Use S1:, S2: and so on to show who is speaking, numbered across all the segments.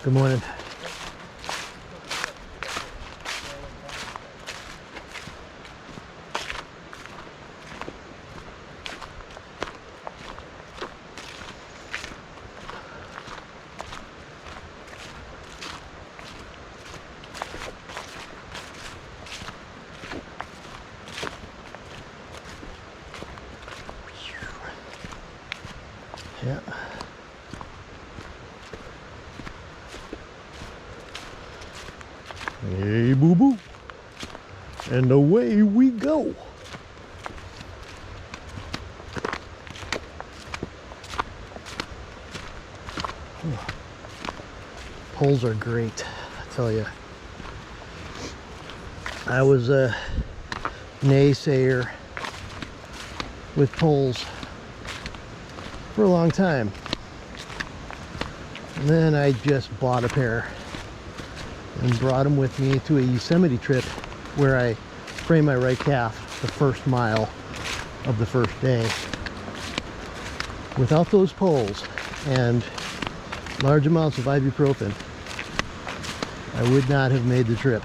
S1: Good morning. Yeah. Hey, boo boo. And away we go. Poles are great, I tell you. I was a naysayer with poles for a long time. And then I just bought a pair and brought them with me to a Yosemite trip where I framed my right calf the first mile of the first day. Without those poles and large amounts of ibuprofen, I would not have made the trip.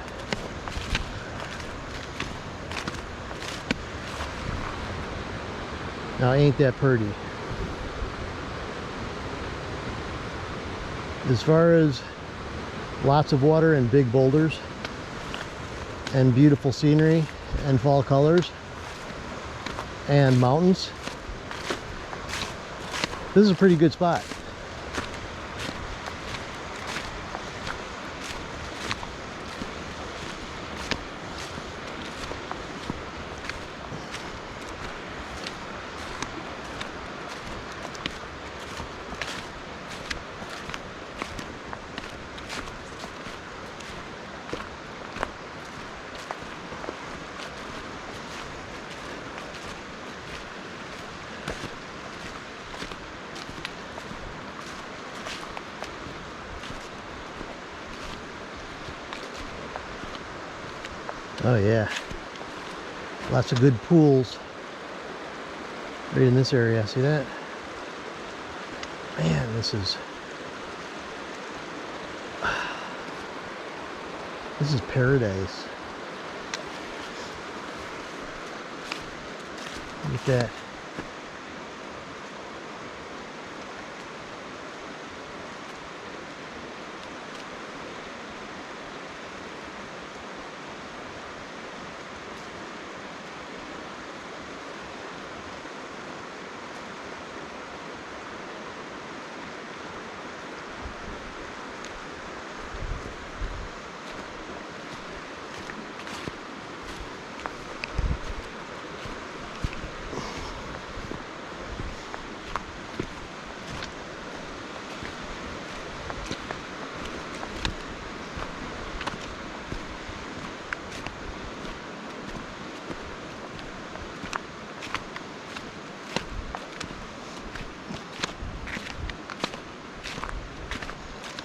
S1: Now ain't that pretty? As far as lots of water and big boulders and beautiful scenery and fall colors and mountains, this is a pretty good spot. Oh yeah, lots of good pools right in this area. See that? Man, this is paradise. Look at that.